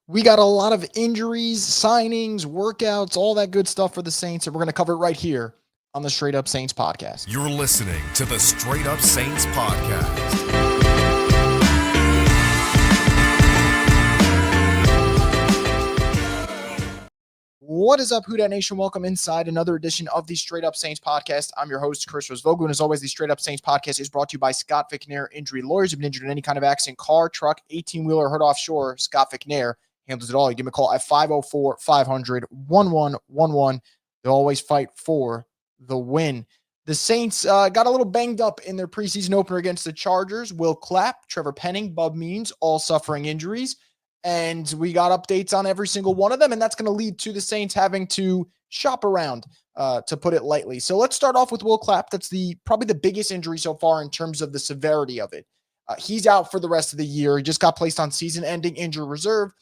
We got a lot of injuries, signings, workouts, all that good stuff for the Saints, and we're going to cover it right here on the Straight Up Saints podcast. You're listening to the Straight Up Saints podcast. What is up, Who Dat Nation? Welcome inside another edition of the Straight Up Saints podcast. I'm your host, Chris Rosvogu, and as always, the Straight Up Saints podcast is brought to you by Scott Vicknair Injury Lawyers. If you've been injured in any kind of accident, car, truck, 18-wheeler, hurt offshore, Scott Vicknair handles it all. You give him a call at 504-500-1111. They'll always fight for the win. The Saints got a little banged up in their preseason opener against the Chargers. Will Clapp, Trevor Penning, Bub Means, all suffering injuries. And we got updates on every single one of them, and that's going to lead to the Saints having to shop around, to put it lightly. So let's start off with Will Clapp. That's probably the biggest injury so far in terms of the severity of it. He's out for the rest of the year. He just got placed on season-ending injury reserve.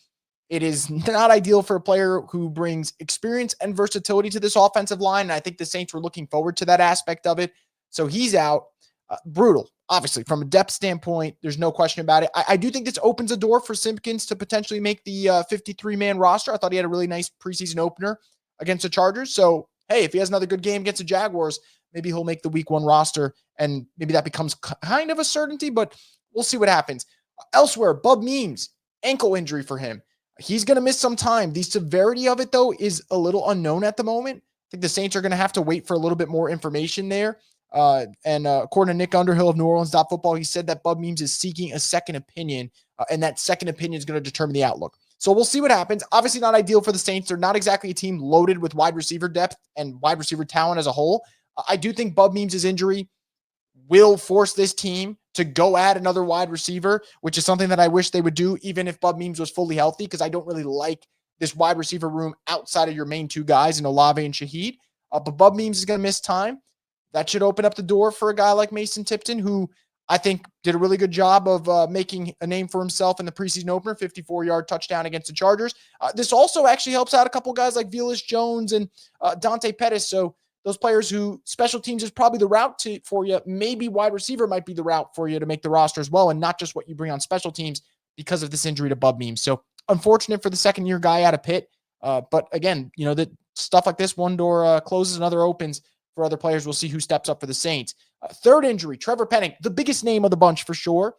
It is not ideal for a player who brings experience and versatility to this offensive line, and I think the Saints were looking forward to that aspect of it. So he's out. Brutal. Obviously, from a depth standpoint, there's no question about it. I do think this opens a door for Simpkins to potentially make the 53-man roster. I thought he had a really nice preseason opener against the Chargers. So, hey, if he has another good game against the Jaguars, maybe he'll make the week one roster, and maybe that becomes kind of a certainty, but we'll see what happens. Elsewhere, Bub Means, ankle injury for him. He's going to miss some time. The severity of it, though, is a little unknown at the moment. I think the Saints are going to have to wait for a little bit more information there. According to Nick Underhill of New Orleans Football, he said that Bub Means is seeking a second opinion, and that second opinion is going to determine the outlook. So we'll see what happens. Obviously not ideal for the Saints. They're not exactly a team loaded with wide receiver depth and wide receiver talent as a whole. I do think Bub Means' injury will force this team to go add another wide receiver, which is something that I wish they would do even if Bub Means was fully healthy, because I don't really like this wide receiver room outside of your main two guys in Olave and Shaheed. But Bub Means is going to miss time. That should open up the door for a guy like Mason Tipton, who I think did a really good job of making a name for himself in the preseason opener, 54-yard touchdown against the Chargers. This also actually helps out a couple guys like Velus Jones and Dante Pettis. So those players who special teams is probably the route for you. Maybe wide receiver might be the route for you to make the roster as well, and not just what you bring on special teams because of this injury to Bub Means. So unfortunate for the second-year guy out of Pitt. But again, that stuff like this, one door closes, another opens. For other players, we'll see who steps up for the Saints. Third injury, Trevor Penning, the biggest name of the bunch for sure.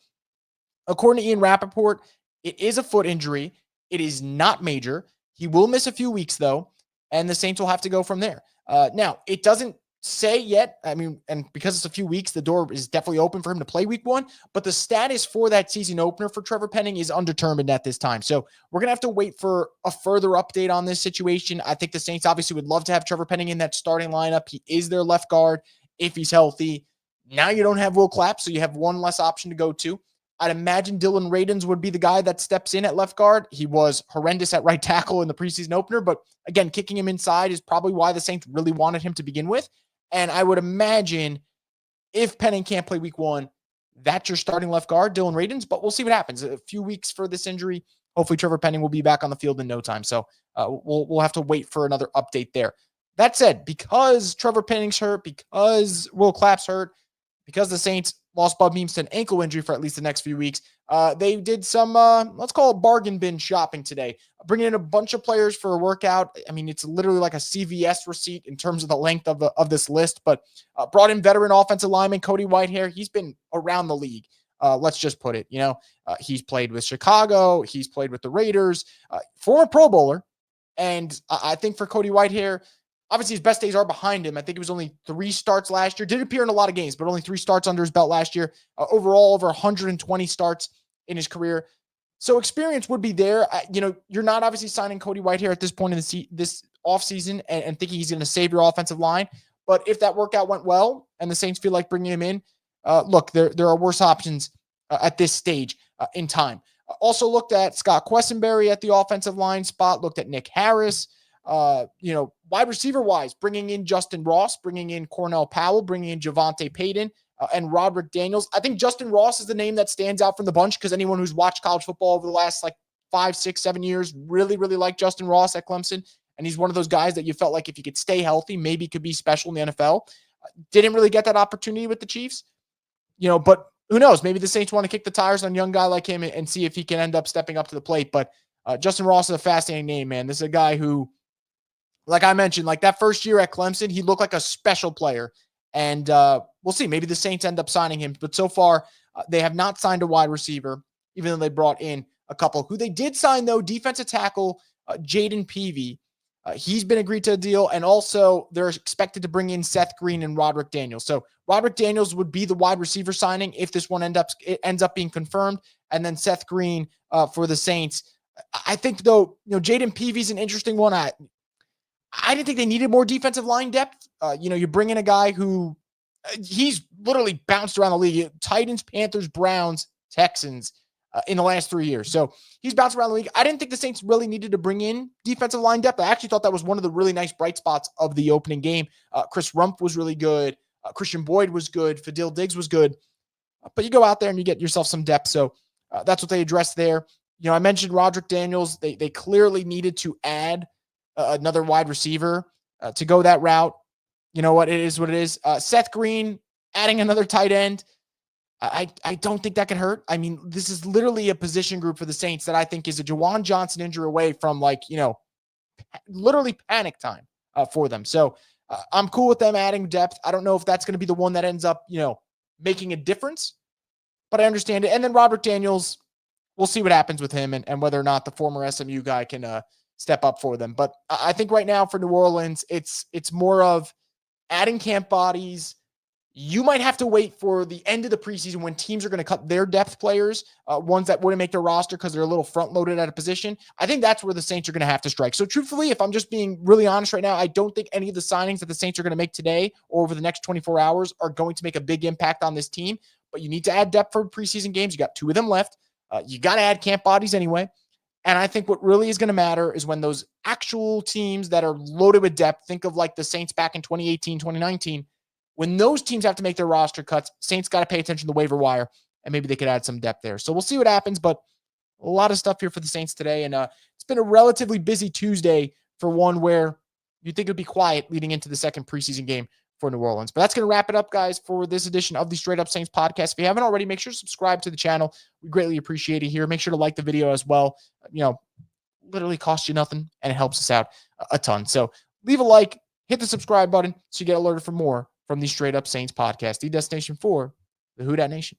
According to Ian Rappaport, it is a foot injury. It is not major. He will miss a few weeks, though, and the Saints will have to go from there. Now, it doesn't say yet, and because it's a few weeks, the door is definitely open for him to play week one, but the status for that season opener for Trevor Penning is undetermined at this time. So we're going to have to wait for a further update on this situation. I think the Saints obviously would love to have Trevor Penning in that starting lineup. He is their left guard if he's healthy. Now you don't have Will Clapp, so you have one less option to go to. I'd imagine Dillon Radunz would be the guy that steps in at left guard. He was horrendous at right tackle in the preseason opener, but again, kicking him inside is probably why the Saints really wanted him to begin with. And I would imagine if Penning can't play week one, that's your starting left guard, Dillon Radunz, but we'll see what happens. A few weeks for this injury. Hopefully Trevor Penning will be back on the field in no time. So we'll have to wait for another update there. That said, because Trevor Penning's hurt, because Will Clapp's hurt, because the Saints lost Bub Means to an ankle injury for at least the next few weeks, they did some, let's call it bargain bin shopping today, bringing in a bunch of players for a workout. I mean, it's literally like a CVS receipt in terms of the length of this list, but brought in veteran offensive lineman Cody Whitehair. He's been around the league. Let's just put it, he's played with Chicago. He's played with the Raiders, former Pro Bowler. And I think for Cody Whitehair, obviously his best days are behind him. I think it was only 3 starts last year. Did appear in a lot of games, but only 3 starts under his belt last year. Overall, over 120 starts in his career. So experience would be there. You're not obviously signing Cody Whitehair at this point in this offseason and thinking he's going to save your offensive line. But if that workout went well and the Saints feel like bringing him in, look, there are worse options at this stage in time. Also looked at Scott Quessenberry at the offensive line spot, looked at Nick Harris. Wide receiver wise, bringing in Justyn Ross, bringing in Cornell Powell, bringing in Javonte Payton, and Roderick Daniels. I think Justyn Ross is the name that stands out from the bunch because anyone who's watched college football over the last 5, 6, 7 years really, really liked Justyn Ross at Clemson. And he's one of those guys that you felt like if he could stay healthy, maybe could be special in the NFL. Didn't really get that opportunity with the Chiefs, but who knows? Maybe the Saints want to kick the tires on a young guy like him and see if he can end up stepping up to the plate. But Justyn Ross is a fascinating name, man. This is a guy who, like I mentioned, like that first year at Clemson, he looked like a special player. And we'll see. Maybe the Saints end up signing him. But so far, they have not signed a wide receiver, even though they brought in a couple. Who they did sign, though, defensive tackle Jaden Peavy. He's been agreed to a deal. And also, they're expected to bring in Seth Green and Roderick Daniels. So Roderick Daniels would be the wide receiver signing if this one ends up being confirmed. And then Seth Green for the Saints. I think, though, Jaden Peavy's an interesting one. I didn't think they needed more defensive line depth. You bring in a guy who he's literally bounced around the league. Titans, Panthers, Browns, Texans in the last 3 years. So he's bounced around the league. I didn't think the Saints really needed to bring in defensive line depth. I actually thought that was one of the really nice bright spots of the opening game. Chris Rumpf was really good. Christian Boyd was good. Fadil Diggs was good. But you go out there and you get yourself some depth. So that's what they addressed there. I mentioned Roderick Daniels. They clearly needed to add another wide receiver to go that route. You know what? It is what it is. Seth Green adding another tight end. I don't think that could hurt. I mean, this is literally a position group for the Saints that I think is a Juwan Johnson injury away from literally panic time for them. So I'm cool with them adding depth. I don't know if that's going to be the one that ends up, making a difference, but I understand it. And then Roderick Daniels, we'll see what happens with him and whether or not the former SMU guy can step up for them. But I think right now for New Orleans, it's more of adding camp bodies. You might have to wait for the end of the preseason when teams are going to cut their depth players, ones that wouldn't make their roster because they're a little front-loaded at a position. I think that's where the Saints are going to have to strike. So truthfully, if I'm just being really honest right now, I don't think any of the signings that the Saints are going to make today or over the next 24 hours are going to make a big impact on this team. But you need to add depth for preseason games. You got 2 of them left. You got to add camp bodies anyway. And I think what really is going to matter is when those actual teams that are loaded with depth, think of like the Saints back in 2018, 2019, when those teams have to make their roster cuts, Saints got to pay attention to the waiver wire, and maybe they could add some depth there. So we'll see what happens, but a lot of stuff here for the Saints today. And it's been a relatively busy Tuesday for one where you'd think it would be quiet leading into the second preseason game for New Orleans. But that's going to wrap it up, guys, for this edition of the Straight Up Saints podcast. If you haven't already, make sure to subscribe to the channel. We greatly appreciate it here. Make sure to like the video as well. Literally costs you nothing, and it helps us out a ton. So leave a like, hit the subscribe button so you get alerted for more from the Straight Up Saints podcast, the destination for the Who Dat Nation.